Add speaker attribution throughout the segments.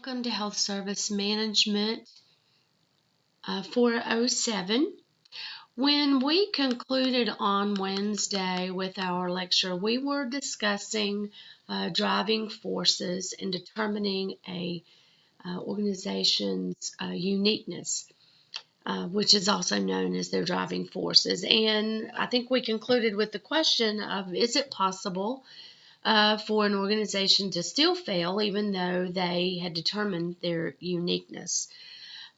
Speaker 1: welcome to Health Service Management 407. When we concluded on Wednesday with our lecture, we were discussing driving forces and determining a organization's uniqueness, which is also known as their driving forces. And I think we concluded with the question of, is it possible for an organization to still fail even though they had determined their uniqueness?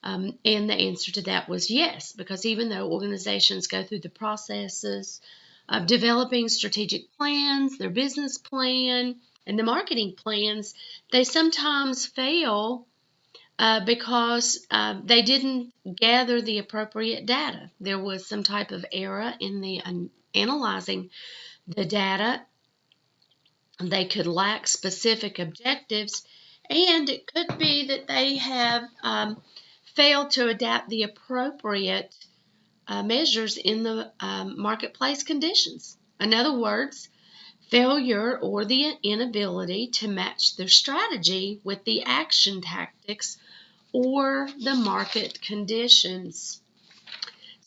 Speaker 1: And the answer to that was yes, because even though organizations go through the processes of developing strategic plans, their business plan, and the marketing plans, they sometimes fail because they didn't gather the appropriate data. There was some type of error in the analyzing the data. They could lack specific objectives, and it could be that they have failed to adapt the appropriate measures in the marketplace conditions. In other words, failure or the inability to match their strategy with the action tactics or the market conditions.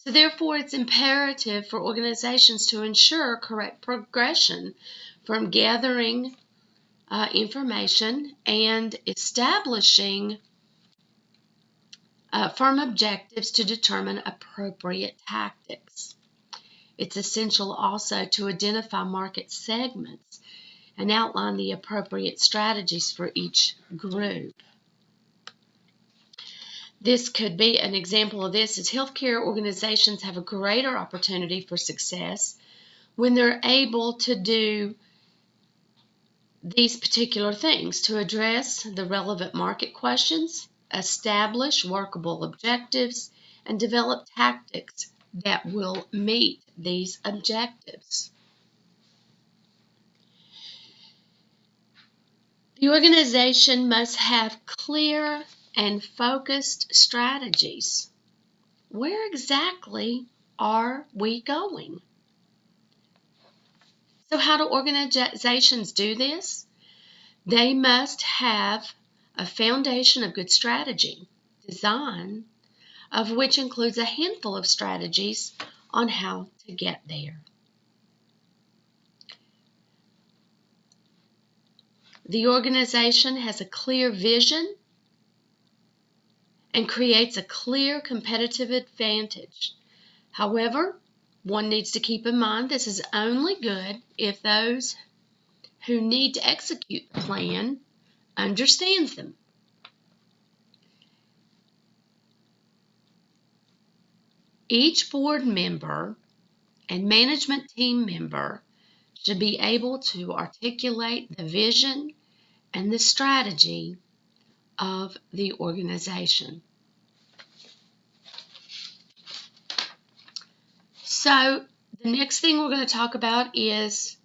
Speaker 1: So therefore, it's imperative for organizations to ensure correct progression from gathering information and establishing firm objectives to determine appropriate tactics. It's essential also to identify market segments and outline the appropriate strategies for each group. This could be an example of this is healthcare organizations have a greater opportunity for success when they're able to do these particular things: to address the relevant market questions, establish workable objectives, and develop tactics that will meet these objectives. The organization must have clear and focused strategies. Where exactly are we going? So how do organizations do this? They must have a foundation of good strategy, design of which includes a handful of strategies on how to get there. The organization has a clear vision and creates a clear competitive advantage. However, one needs to keep in mind this is only good if those who need to execute the plan understands them. Each board member and management team member should be able to articulate the vision and the strategy of the organization. So the next thing we're going to talk about is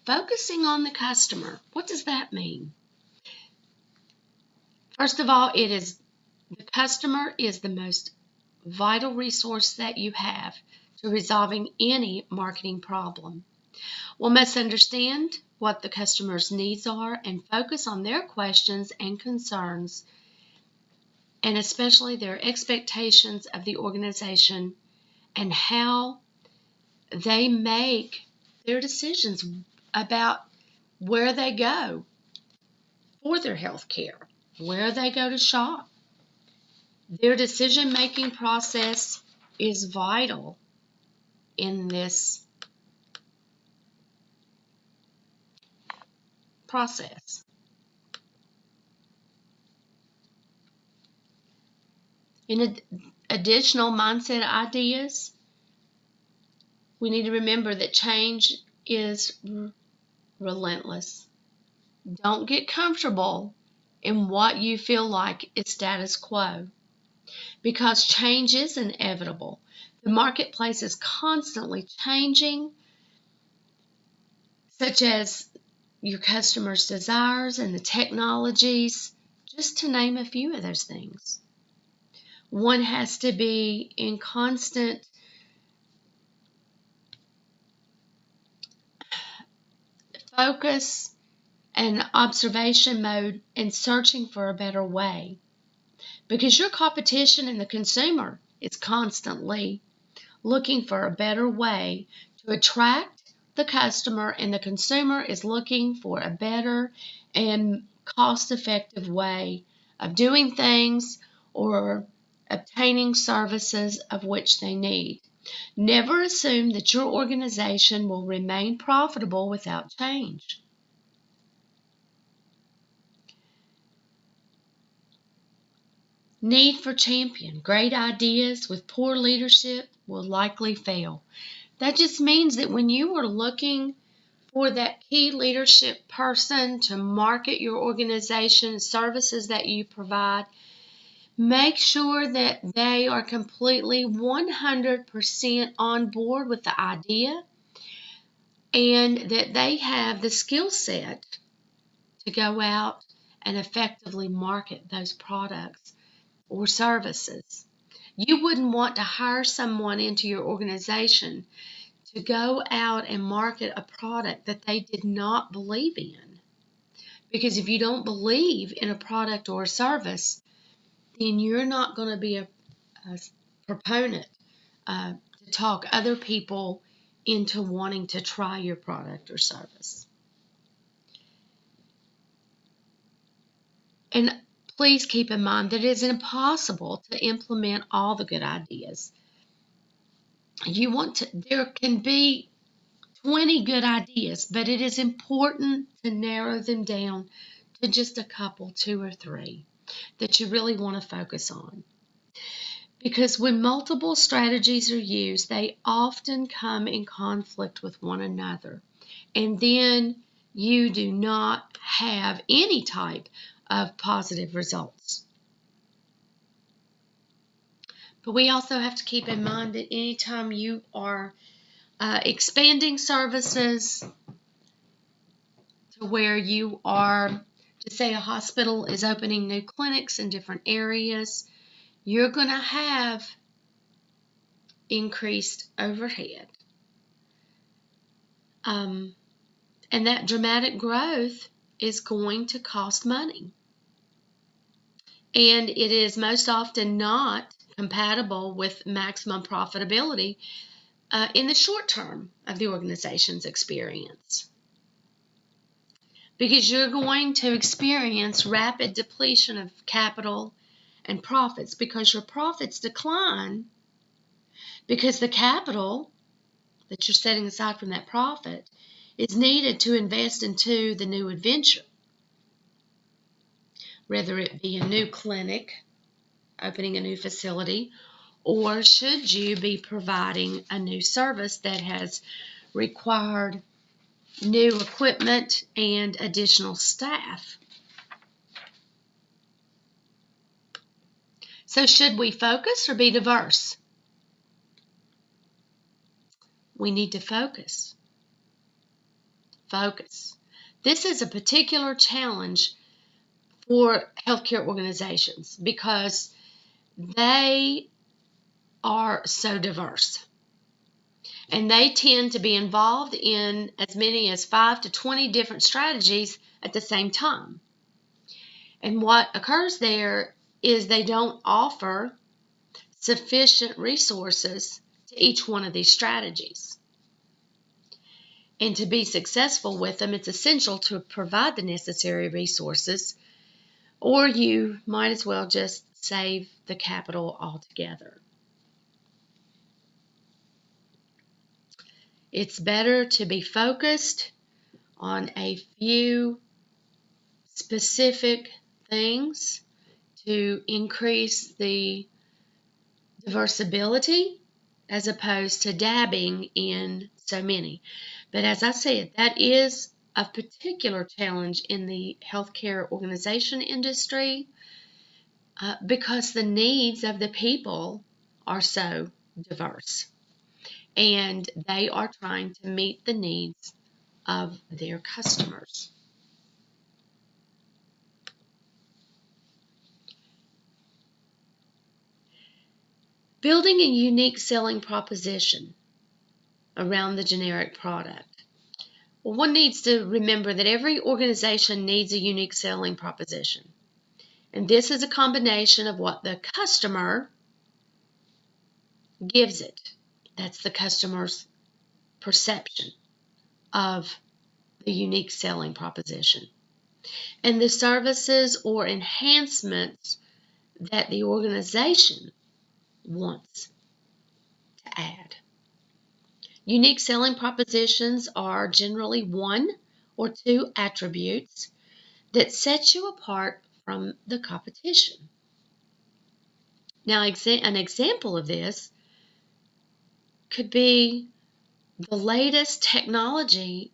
Speaker 1: focusing on the customer. What does that mean? First of all, the customer is the most vital resource that you have to resolving any marketing problem. One must understand what the customer's needs are and focus on their questions and concerns, and especially their expectations of the organization and how they make their decisions about where they go for their health care, where they go to shop. Their decision-making process is vital in this process. In additional mindset ideas, we need to remember that change is relentless. Don't get comfortable in what you feel like is status quo, because change is inevitable. The marketplace is constantly changing, such as your customers' desires and the technologies, just to name a few of those things. One has to be in constant focus and observation mode and searching for a better way. Because your competition and the consumer is constantly looking for a better way to attract the customer, and the consumer is looking for a better and cost-effective way of doing things or obtaining services of which they need. Never assume that your organization will remain profitable without change. Need for champion. Great ideas with poor leadership will likely fail. That just means that when you are looking for that key leadership person to market your organization services that you provide, make sure that they are completely 100% on board with the idea and that they have the skill set to go out and effectively market those products or services. You wouldn't want to hire someone into your organization to go out and market a product that they did not believe in. Because if you don't believe in a product or a service, then you're not going to be a proponent to talk other people into wanting to try your product or service. And please keep in mind that it is impossible to implement all the good ideas. There can be 20 good ideas, but it is important to narrow them down to just a couple, 2 or 3, that you really want to focus on. Because when multiple strategies are used, they often come in conflict with one another. And then you do not have any type of positive results. But we also have to keep in mind that anytime you are expanding services to where you are, to say a hospital is opening new clinics in different areas, you're going to have increased overhead. And that dramatic growth is going to cost money. And it is most often not compatible with maximum profitability in the short term of the organization's experience. Because you're going to experience rapid depletion of capital and profits, because your profits decline because the capital that you're setting aside from that profit is needed to invest into the new adventure, whether it be a new clinic, opening a new facility, or should you be providing a new service that has required new equipment and additional staff. So should we focus or be diverse? We need to focus. Focus. This is a particular challenge for healthcare organizations because they are so diverse. And they tend to be involved in as many as 5 to 20 different strategies at the same time. And what occurs there is they don't offer sufficient resources to each one of these strategies. And to be successful with them, it's essential to provide the necessary resources, or you might as well just save the capital altogether. It's better to be focused on a few specific things to increase the diversibility as opposed to dabbing in so many. But as I said, that is a particular challenge in the healthcare organization industry because the needs of the people are so diverse. And they are trying to meet the needs of their customers. Building a unique selling proposition around the generic product. Well, one needs to remember that every organization needs a unique selling proposition. And this is a combination of what the customer gives it. That's the customer's perception of the unique selling proposition. And the services or enhancements that the organization wants to add. Unique selling propositions are generally one or two attributes that set you apart from the competition. Now, an example of this could be the latest technology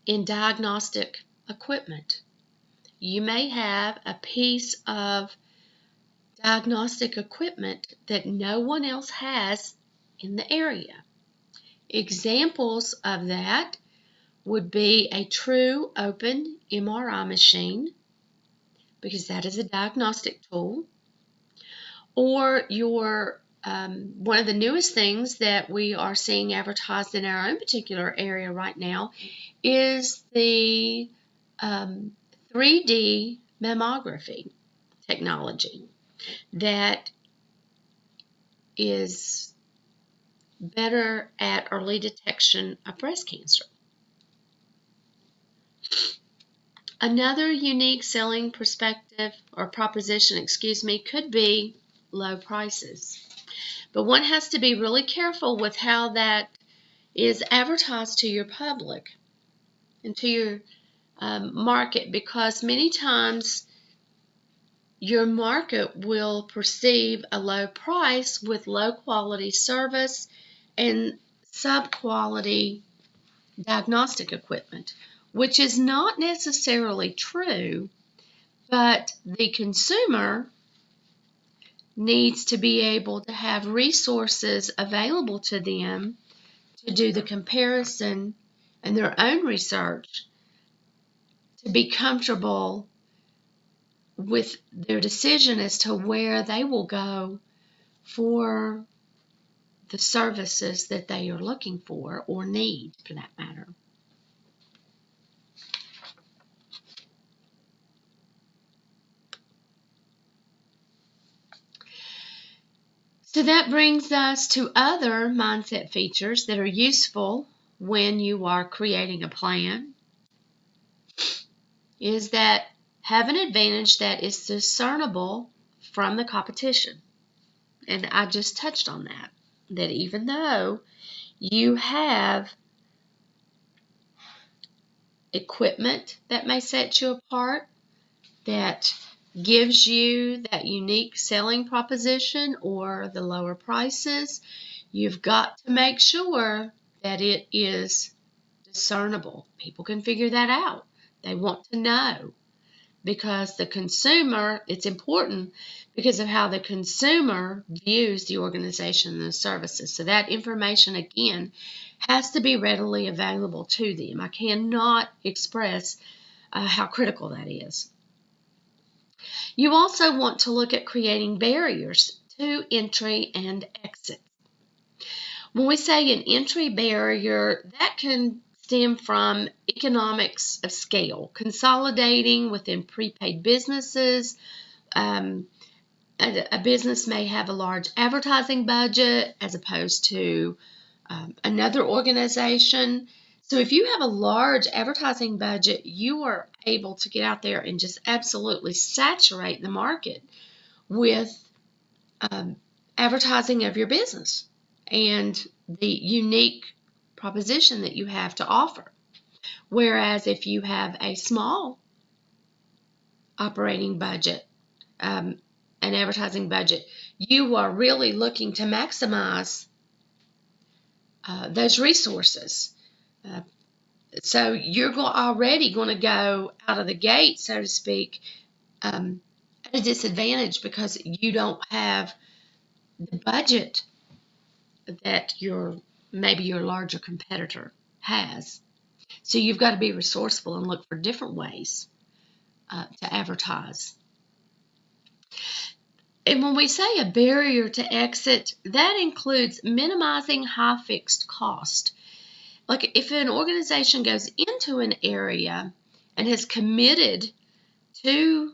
Speaker 1: in diagnostic equipment. You may have a piece of diagnostic equipment that no one else has in the area. Examples of that would be a true open MRI machine, because that is a diagnostic tool, or your one of the newest things that we are seeing advertised in our own particular area right now is the 3D mammography technology that is better at early detection of breast cancer. Another unique selling perspective or proposition, could be low prices. But one has to be really careful with how that is advertised to your public and to your market, because many times your market will perceive a low price with low quality service and sub-quality diagnostic equipment, which is not necessarily true, but the consumer needs to be able to have resources available to them to do the comparison and their own research to be comfortable with their decision as to where they will go for the services that they are looking for or need, for that matter. So that brings us to other mindset features that are useful when you are creating a plan, is that have an advantage that is discernible from the competition. And I just touched on that, that even though you have equipment that may set you apart, that gives you that unique selling proposition or the lower prices, you've got to make sure that it is discernible. People can figure that out. They want to know, because the consumer, it's important because of how the consumer views the organization and the services. So that information, again, has to be readily available to them. I cannot express how critical that is. You also want to look at creating barriers to entry and exit. When we say an entry barrier, that can stem from economics of scale, consolidating within prepaid businesses. A business may have a large advertising budget as opposed to another organization. So if you have a large advertising budget, you are able to get out there and just absolutely saturate the market with advertising of your business and the unique proposition that you have to offer. Whereas if you have a small operating budget, an advertising budget, you are really looking to maximize those resources. So you're already going to go out of the gate, so to speak, at a disadvantage because you don't have the budget that maybe your larger competitor has. So you've got to be resourceful and look for different ways to advertise. And when we say a barrier to exit, that includes minimizing high fixed cost. Like if an organization goes into an area and has committed to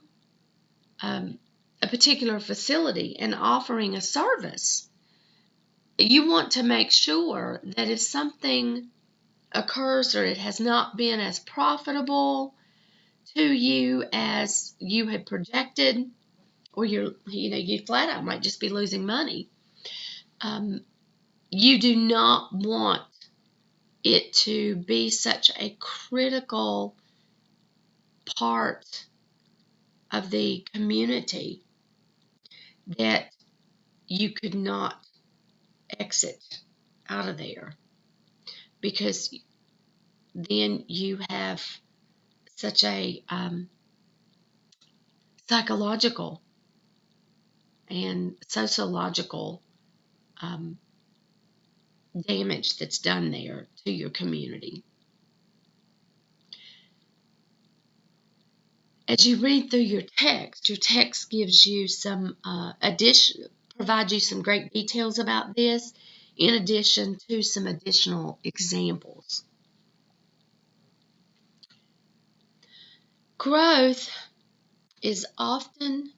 Speaker 1: a particular facility and offering a service, you want to make sure that if something occurs or it has not been as profitable to you as you had projected, or you flat out might just be losing money, you do not want it to be such a critical part of the community that you could not exit out of there, because then you have such a psychological and sociological damage that's done there to your community. As you read through your text gives you some provides you some great details about this, in addition to some additional examples. Growth is often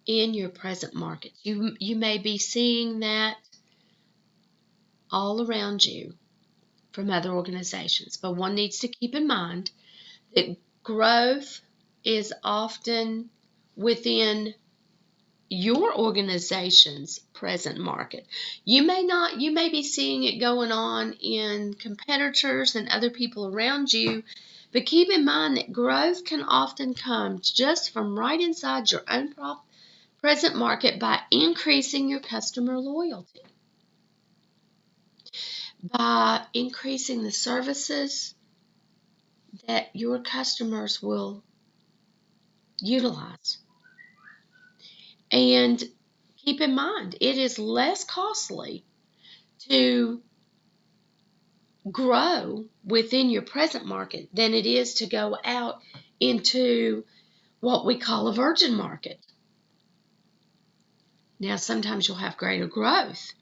Speaker 1: in your present market. You may be seeing that all around you from other organizations, but one needs to keep in mind that growth is often within your organization's present market. You may be seeing it going on in competitors and other people around you, but keep in mind that growth can often come just from right inside your own present market by increasing your customer loyalty, by increasing the services that your customers will utilize. And keep in mind, it is less costly to grow within your present market than it is to go out into what we call a virgin market. Now, sometimes you'll have greater growth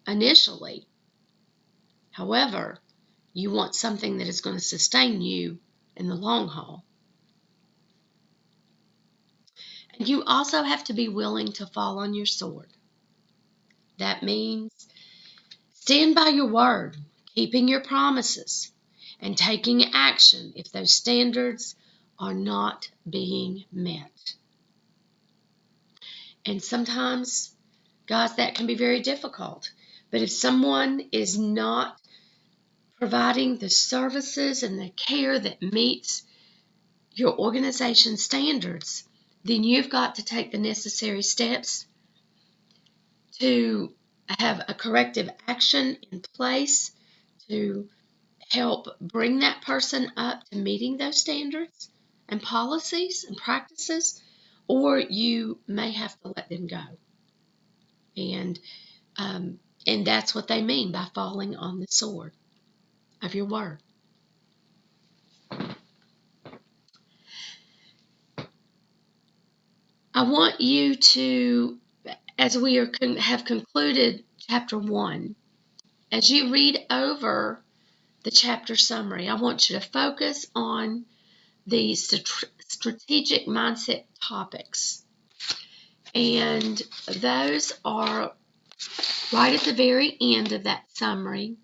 Speaker 1: initially. However, you want something that is going to sustain you in the long haul. And you also have to be willing to fall on your sword. That means stand by your word, keeping your promises, and taking action if those standards are not being met. And sometimes, guys, that can be very difficult. But if someone is not providing the services and the care that meets your organization's standards, then you've got to take the necessary steps to have a corrective action in place to help bring that person up to meeting those standards and policies and practices, or you may have to let them go. And that's what they mean by falling on the sword of your word. I want you to, as we have concluded chapter 1, as you read over the chapter summary, I want you to focus on the strategic mindset topics. And those are right at the very end of that summary.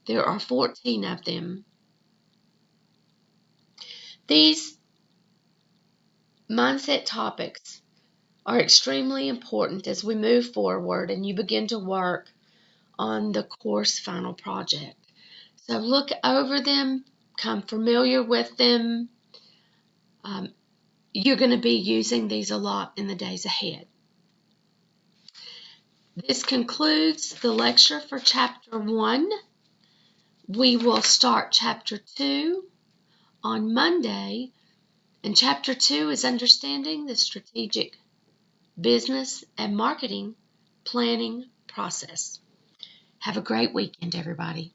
Speaker 1: There are 14 of them. These mindset topics are extremely important as we move forward and you begin to work on the course final project. So look over them, become familiar with them. You're going to be using these a lot in the days ahead. This concludes the lecture for chapter 1. We will start chapter 2 on Monday, and chapter 2 is understanding the strategic business and marketing planning process. Have a great weekend, everybody.